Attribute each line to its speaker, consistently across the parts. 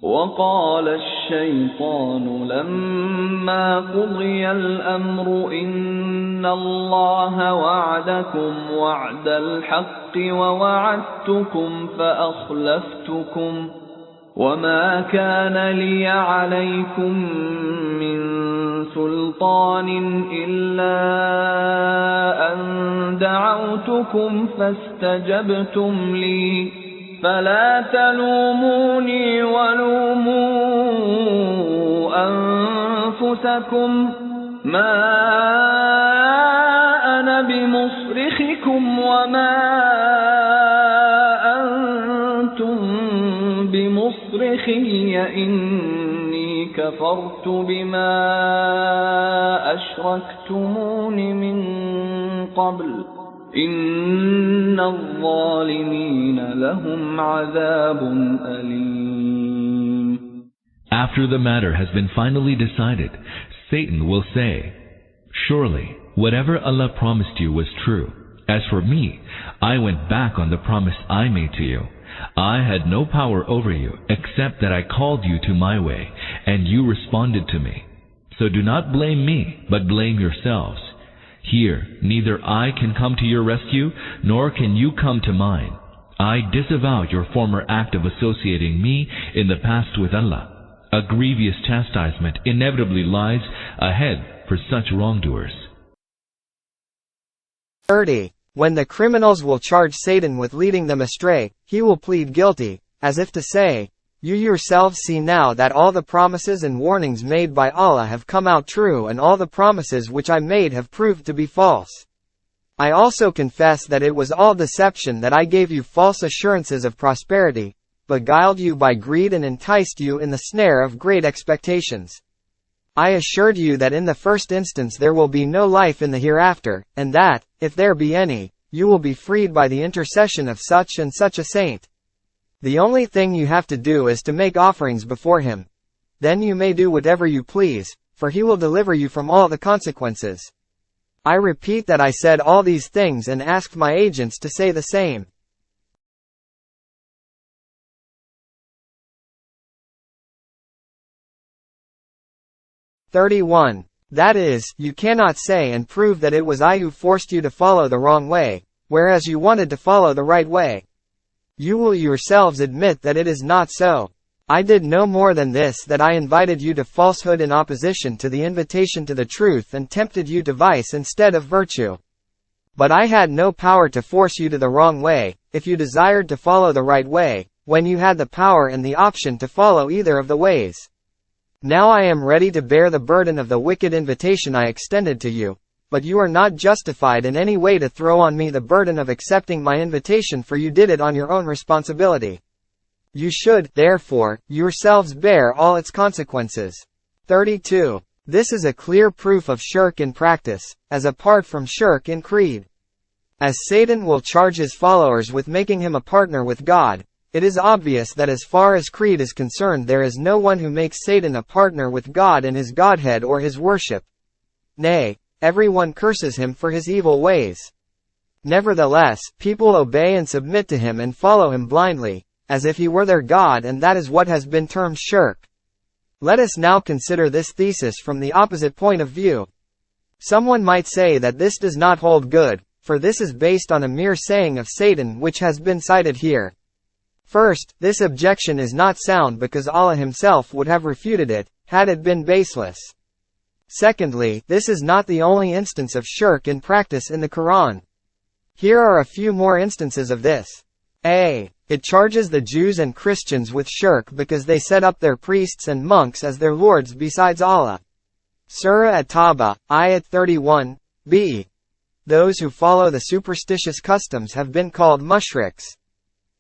Speaker 1: وقال الشيطان لما قضي الأمر إن الله وعدكم وعد الحق ووعدتكم فأخلفتكم وما كان لي عليكم من سلطان إلا أن دعوتكم فاستجبتم لي فلا تلوموني ولوموا أنفسكم ما أنا بمصرخكم وما أنتم بمصرخي إني كفرت بما أشركتمون من قبل إن الظالمين لهم عذاب أليم.
Speaker 2: After the matter has been finally decided, Satan will say, "Surely, whatever Allah promised you was true. As for me, I went back on the promise I made to you. I had no power over you, except that I called you to my way, and you responded to me. So do not blame me, but blame yourselves. Here, neither I can come to your rescue, nor can you come to mine. I disavow your former act of associating me in the past with Allah. A grievous chastisement inevitably lies ahead for such wrongdoers."
Speaker 3: 30. When the criminals will charge Satan with leading them astray, he will plead guilty, as if to say, "You yourselves see now that all the promises and warnings made by Allah have come out true, and all the promises which I made have proved to be false. I also confess that it was all deception, that I gave you false assurances of prosperity, beguiled you by greed and enticed you in the snare of great expectations. I assured you that in the first instance there will be no life in the hereafter, and that, if there be any, you will be freed by the intercession of such and such a saint. The only thing you have to do is to make offerings before him. Then you may do whatever you please, for he will deliver you from all the consequences. I repeat that I said all these things and asked my agents to say the same." 31. That is, you cannot say and prove that it was I who forced you to follow the wrong way, whereas you wanted to follow the right way. You will yourselves admit that it is not so. I did no more than this, that I invited you to falsehood in opposition to the invitation to the truth, and tempted you to vice instead of virtue. But I had no power to force you to the wrong way, if you desired to follow the right way, when you had the power and the option to follow either of the ways. Now I am ready to bear the burden of the wicked invitation I extended to you, but you are not justified in any way to throw on me the burden of accepting my invitation, for you did it on your own responsibility. You should, therefore, yourselves bear all its consequences. 32. This is a clear proof of shirk in practice, as apart from shirk in creed. As Satan will charge his followers with making him a partner with God, it is obvious that as far as creed is concerned there is no one who makes Satan a partner with God in his godhead or his worship. Nay, everyone curses him for his evil ways. Nevertheless, people obey and submit to him and follow him blindly, as if he were their God, and that is what has been termed shirk. Let us now consider this thesis from the opposite point of view. Someone might say that this does not hold good, for this is based on a mere saying of Satan which has been cited here. First, this objection is not sound because Allah himself would have refuted it, had it been baseless. Secondly, this is not the only instance of shirk in practice in the Quran. Here are a few more instances of this. A. It charges the Jews and Christians with shirk because they set up their priests and monks as their lords besides Allah. Surah At-Tawbah, Ayat 31. B. Those who follow the superstitious customs have been called mushriks.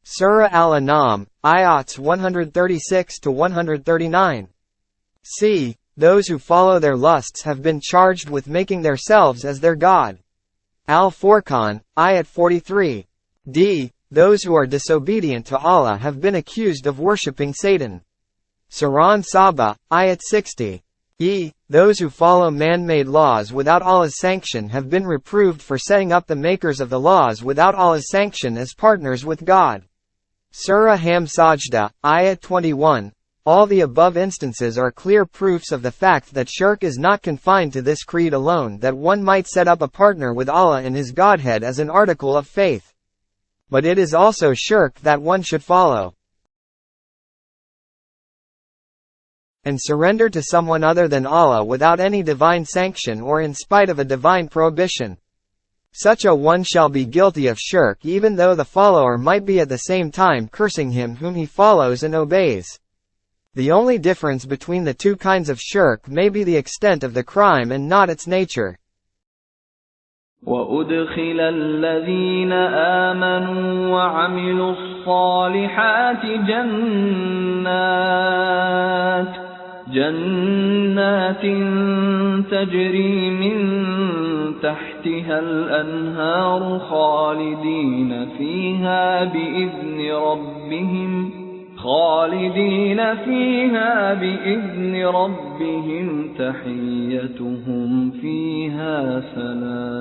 Speaker 3: Surah Al-An'am, Ayats 136 to 139. C. Those who follow their lusts have been charged with making themselves as their God. Al-Furqan, Ayat 43. D. Those who are disobedient to Allah have been accused of worshipping Satan. Surah Saba, Ayat 60. E. Those who follow man-made laws without Allah's sanction have been reproved for setting up the makers of the laws without Allah's sanction as partners with God. Surah Ham Sajda, Ayat 21. All the above instances are clear proofs of the fact that shirk is not confined to this creed alone, that one might set up a partner with Allah in His Godhead as an article of faith. But it is also shirk that one should follow and surrender to someone other than Allah without any divine sanction or in spite of a divine prohibition. Such a one shall be guilty of shirk even though the follower might be at the same time cursing him whom he follows and obeys. The only difference between the two kinds of shirk may be the extent of the crime and not its nature.
Speaker 1: وَأُدْخِلَ الَّذِينَ آمَنُوا وَعَمِلُوا الصَّالِحَاتِ جَنَّاتٍ تَجْرِي مِن تَحْتِهَا الْأَنْهَارُ خَالِدِينَ فِيهَا بِإِذْنِ رَبِّهِمْ تَحِيَّتُهُمْ فِيهَا سَلَامٌ.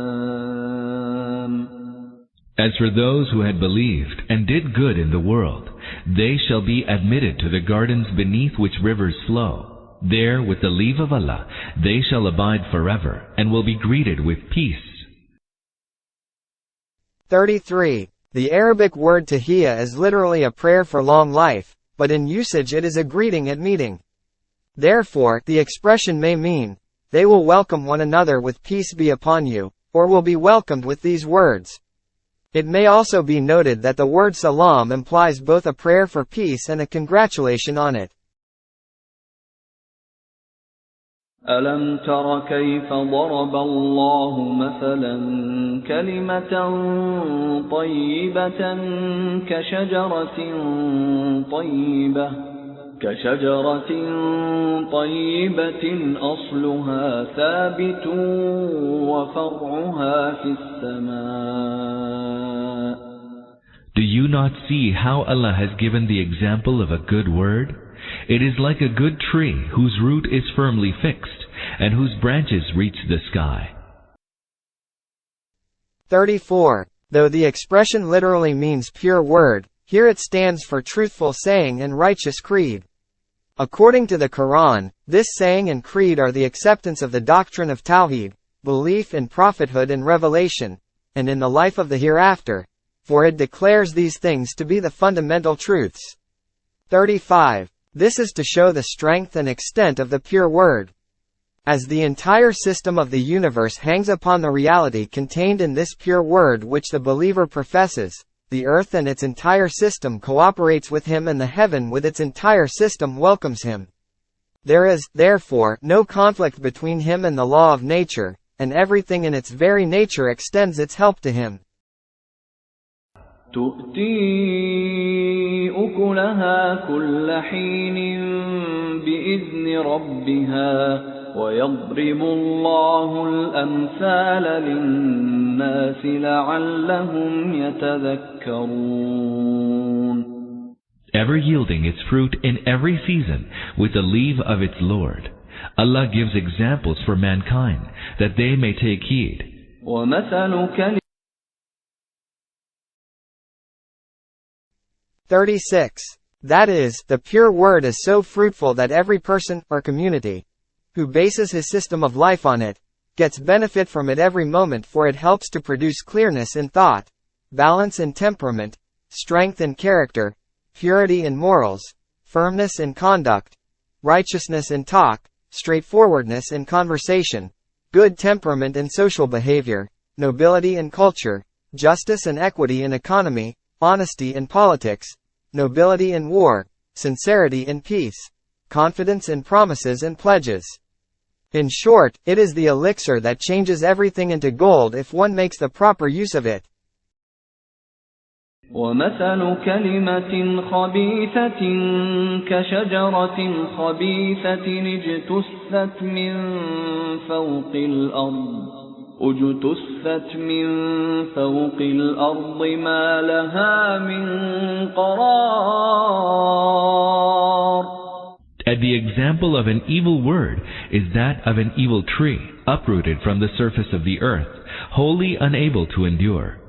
Speaker 2: As for those who had believed and did good in the world, they shall be admitted to the gardens beneath which rivers flow. There, with the leave of Allah, they shall abide forever and will be greeted with peace.
Speaker 3: 33. The Arabic word tahiyya is literally a prayer for long life, but in usage it is a greeting at meeting. Therefore, the expression may mean, they will welcome one another with peace be upon you, or will be welcomed with these words. It may also be noted that the word salam implies both a prayer for peace and a congratulation on it.
Speaker 1: أَلَمْ تَرَ كَيْفَ ضَرَبَ اللَّهُ مَثَلًا كَلِمَةً طَيِّبَةً كَشَجَرَةٍ طَيِّبَةٍ أَصْلُهَا ثَابِتٌ وَفَرْعُهَا فِي السَّمَاءِ.
Speaker 2: Do you not see how Allah has given the example of a good word? It is like a good tree whose root is firmly fixed, and whose branches reach the sky.
Speaker 3: 34. Though the expression literally means pure word, here it stands for truthful saying and righteous creed. According to the Quran, this saying and creed are the acceptance of the doctrine of Tawheed, belief in prophethood and revelation, and in the life of the hereafter, for it declares these things to be the fundamental truths. 35. This is to show the strength and extent of the pure word. As the entire system of the universe hangs upon the reality contained in this pure word which the believer professes, the earth and its entire system cooperates with him and the heaven with its entire system welcomes him. There is, therefore, no conflict between him and the law of nature, and everything in its very nature extends its help to him.
Speaker 1: تُؤْتِي أُكُلَهَا كُلَّ حِينٍ بِإِذْنِ رَبِّهَا وَيَضْرِبُ اللَّهُ الْأَمْثَالَ لِلنَّاسِ لَعَلَّهُمْ يَتَذَكَّرُونَ.
Speaker 2: Ever yielding its fruit in every season with the leave of its Lord. Allah gives examples for mankind that they may take heed.
Speaker 1: وَمَثَلُ
Speaker 3: 36. That is, the pure word is so fruitful that every person, or community, who bases his system of life on it, gets benefit from it every moment, for it helps to produce clearness in thought, balance in temperament, strength in character, purity in morals, firmness in conduct, righteousness in talk, straightforwardness in conversation, good temperament in social behavior, nobility in culture, justice and equity in economy, honesty in politics, nobility in war, sincerity in peace, confidence in promises and pledges. In short, it is the elixir that changes everything into gold if one makes the proper use of it.
Speaker 1: وَمَثَلُ كَلِمَةٍ خَبِيثَةٍ كَشَجَرَةٍ خَبِيثَةٍ اجْتُثَّتْ مِنْ فَوْقِ الْأَرْضِ مَا لَهَا مِنْ قَرَارٍ.
Speaker 2: And the example of an evil word is that of an evil tree, uprooted from the surface of the earth, wholly unable to endure.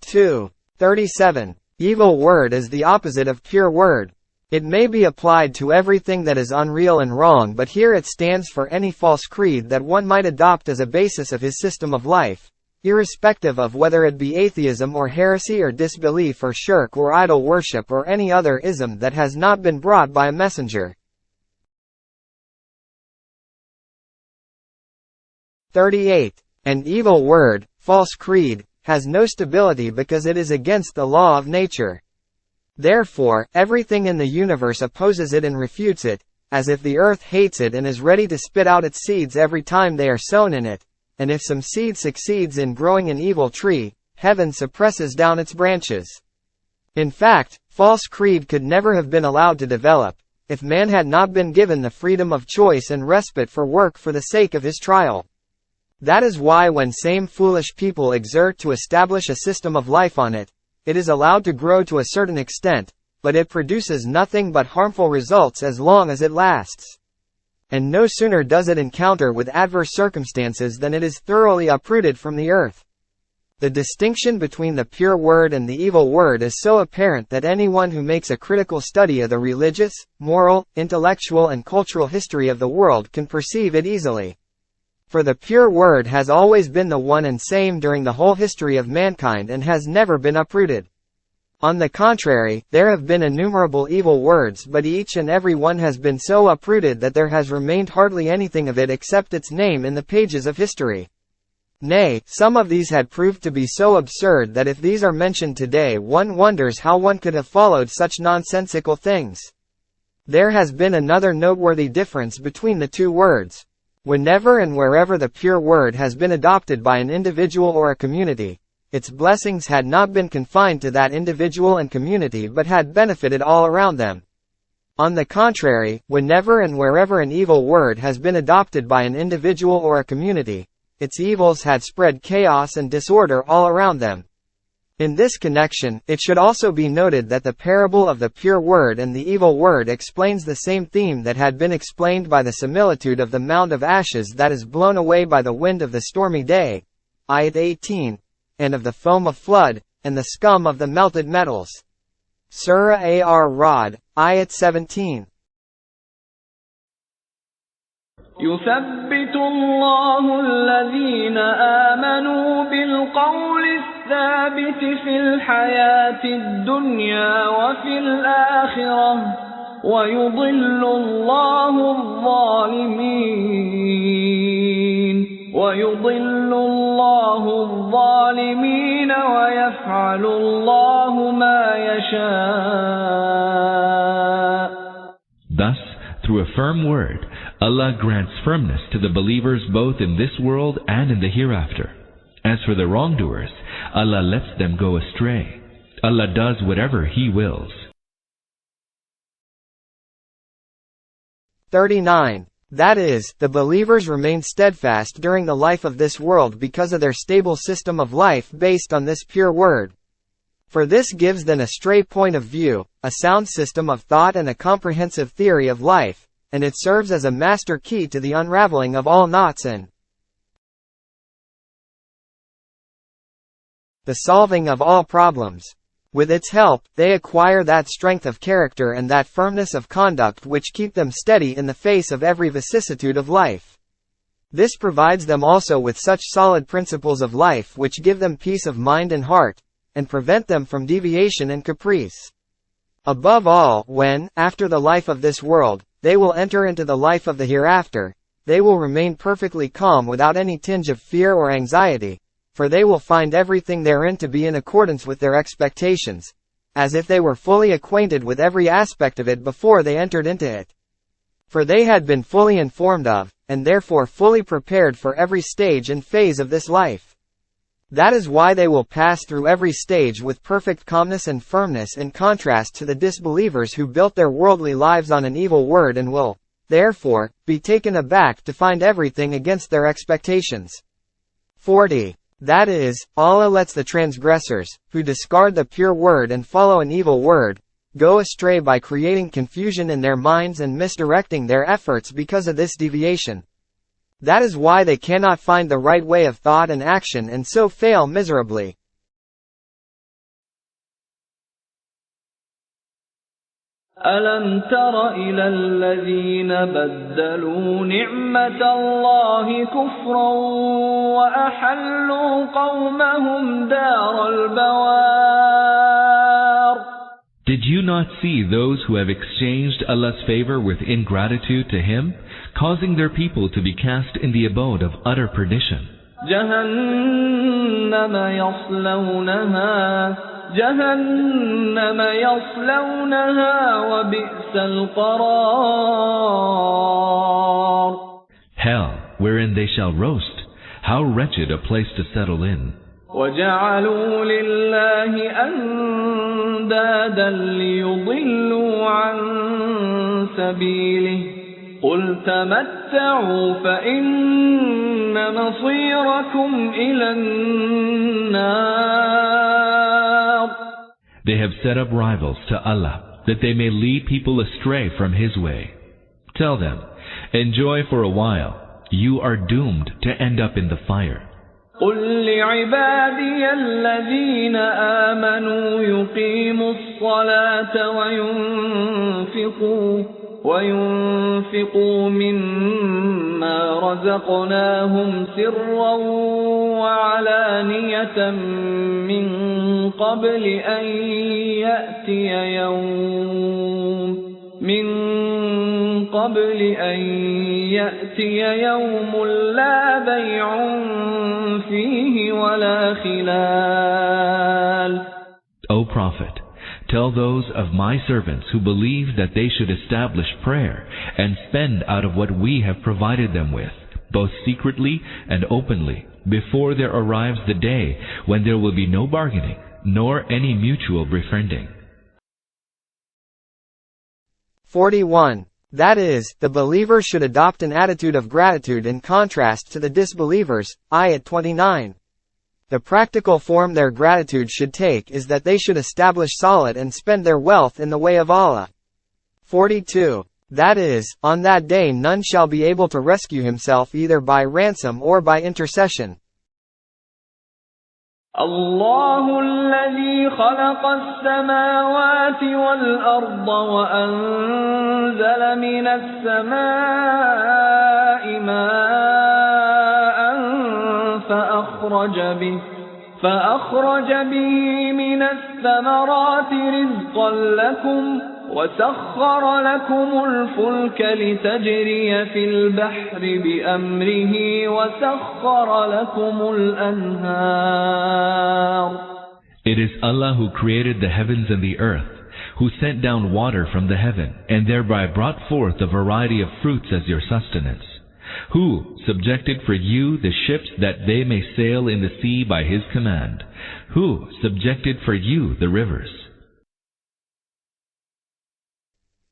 Speaker 3: 2. 37. Evil word is the opposite of pure word. It may be applied to everything that is unreal and wrong, but here it stands for any false creed that one might adopt as a basis of his system of life, irrespective of whether it be atheism or heresy or disbelief or shirk or idol worship or any other ism that has not been brought by a messenger. 38. An evil word, false creed, has no stability because it is against the law of nature. Therefore, everything in the universe opposes it and refutes it, as if the earth hates it and is ready to spit out its seeds every time they are sown in it, and if some seed succeeds in growing an evil tree, heaven suppresses down its branches. In fact, false creed could never have been allowed to develop, if man had not been given the freedom of choice and respite for work for the sake of his trial. That is why when same foolish people exert to establish a system of life on it, it is allowed to grow to a certain extent, but it produces nothing but harmful results as long as it lasts. And no sooner does it encounter with adverse circumstances than it is thoroughly uprooted from the earth. The distinction between the pure word and the evil word is so apparent that anyone who makes a critical study of the religious, moral, intellectual and cultural history of the world can perceive it easily. For the pure word has always been the one and same during the whole history of mankind and has never been uprooted. On the contrary, there have been innumerable evil words, but each and every one has been so uprooted that there has remained hardly anything of it except its name in the pages of history. Nay, some of these had proved to be so absurd that if these are mentioned today one wonders how one could have followed such nonsensical things. There has been another noteworthy difference between the two words. Whenever and wherever the pure word has been adopted by an individual or a community, its blessings had not been confined to that individual and community but had benefited all around them. On the contrary, whenever and wherever an evil word has been adopted by an individual or a community, its evils had spread chaos and disorder all around them. In this connection, it should also be noted that the parable of the pure word and the evil word explains the same theme that had been explained by the similitude of the mound of ashes that is blown away by the wind of the stormy day, Ayat 18, and of the foam of flood, and the scum of the melted metals. Surah Ar-Ra'd, Ayat 17.
Speaker 1: يثبت الله الذين آمنوا بالقول الثابت في الحياة الدنيا وفي الآخرة ويضل الله الظالمين ويفعل الله ما يشاء.
Speaker 2: Thus, through a firm word, Allah grants firmness to the believers both in this world and in the hereafter. As for the wrongdoers, Allah lets them go astray. Allah does whatever He wills.
Speaker 3: 39. That is, the believers remain steadfast during the life of this world because of their stable system of life based on this pure word. For this gives them a straight point of view, a sound system of thought and a comprehensive theory of life, and it serves as a master key to the unraveling of all knots and the solving of all problems. With its help, they acquire that strength of character and that firmness of conduct which keep them steady in the face of every vicissitude of life. This provides them also with such solid principles of life which give them peace of mind and heart, and prevent them from deviation and caprice. Above all, when, after the life of this world, they will enter into the life of the hereafter, they will remain perfectly calm without any tinge of fear or anxiety, for they will find everything therein to be in accordance with their expectations, as if they were fully acquainted with every aspect of it before they entered into it. For they had been fully informed of, and therefore fully prepared for every stage and phase of this life. That is why they will pass through every stage with perfect calmness and firmness, in contrast to the disbelievers who built their worldly lives on an evil word and will, therefore, be taken aback to find everything against their expectations. 40. That is, Allah lets the transgressors, who discard the pure word and follow an evil word, go astray by creating confusion in their minds and misdirecting their efforts because of this deviation. That is why they cannot find the right way of thought and action and so fail miserably.
Speaker 1: ألم تر إلى الذين بدلوا نعمة الله كفرا وأحلوا قومهم دار البوار.
Speaker 2: Did you not see those who have exchanged Allah's favor with ingratitude to Him, causing their people to be cast in the abode of utter perdition?
Speaker 1: جهنم يصلونها وبئس القرار.
Speaker 2: Hell, wherein they shall roast. How wretched a place to settle in.
Speaker 1: وجعلوا لله أندادا ليضلوا عن سبيله قل تمتعوا فإن مصيركم إلى النار.
Speaker 2: They have set up rivals to Allah, that they may lead people astray from His way. Tell them, enjoy for a while, you are doomed to end up in the fire.
Speaker 1: قل لعبادي الذين آمنوا يقيموا الصلاة وينفقوا مما رزقناهم سرا وعلانية من قبل أن يأتي يوم لا بيع فيه ولا خلال.
Speaker 2: O Prophet, tell those of my servants who believe that they should establish prayer and spend out of what we have provided them with, both secretly and openly, before there arrives the day when there will be no bargaining, nor any mutual befriending.
Speaker 3: 41. That is, the believers should adopt an attitude of gratitude in contrast to the disbelievers. Ayat 29. The practical form their gratitude should take is that they should establish salat and spend their wealth in the way of Allah. 42. That is, on that day none shall be able to rescue himself either by ransom or by intercession.
Speaker 1: الله الذي خلق السماوات والأرض وأنزل من السماء ماء فأخرج به من الثمرات رزقا لكم وسخر لكم الفلك لتجري في البحر بأمره وسخر لكم الأنهار.
Speaker 2: It is Allah who created the heavens and the earth, who sent down water from the heaven, and thereby brought forth a variety of fruits as your sustenance. Who subjected for you the ships that they may sail in the sea by His command. Who subjected for you the rivers.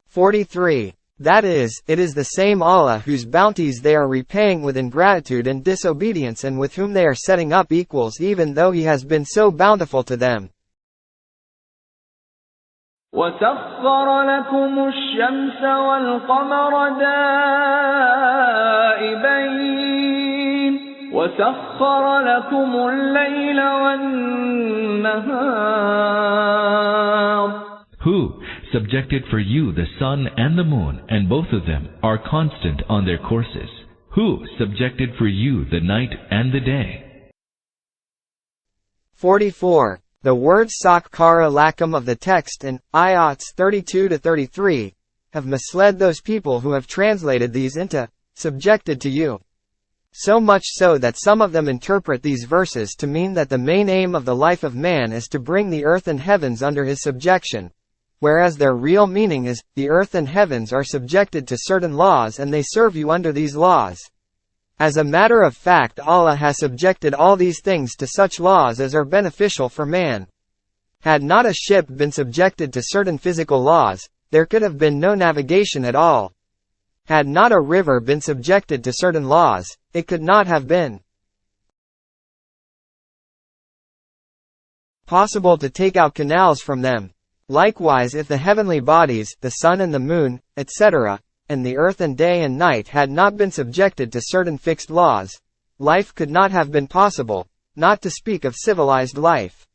Speaker 3: 43. That is, it is the same Allah whose bounties they are repaying with ingratitude and disobedience and with whom they are setting up equals even though He has been so bountiful to them.
Speaker 1: وَسَخَّرَ لَكُمُ الشَّمْسَ وَالْقَمَرَ دَائِبَيْنِ وَسَخَّرَ لَكُمُ اللَّيْلَ وَالنَّهَارَ.
Speaker 2: Who subjected for you the sun and the moon, and both of them are constant on their courses. Who subjected for you the night and the day. 44. The words sakkara lakum of the text in ayats 32 to 33 have misled those people who have translated these into subjected to you. So much so that some of them interpret these verses to mean that the main aim of the life of man is to bring the earth and heavens under his subjection, whereas their real meaning is, the earth and heavens are subjected to certain laws and they serve you under these laws. As a matter of fact, Allah has subjected all these things to such laws as are beneficial for man. Had not a ship been subjected to certain physical laws, there could have been no navigation at all. Had not a river been subjected to certain laws, it could not have been possible to take out canals from them. Likewise, if the heavenly bodies, the sun and the moon, etc., and the earth and day and night had not been subjected to certain fixed laws, life could not have been possible, not to speak of civilized life.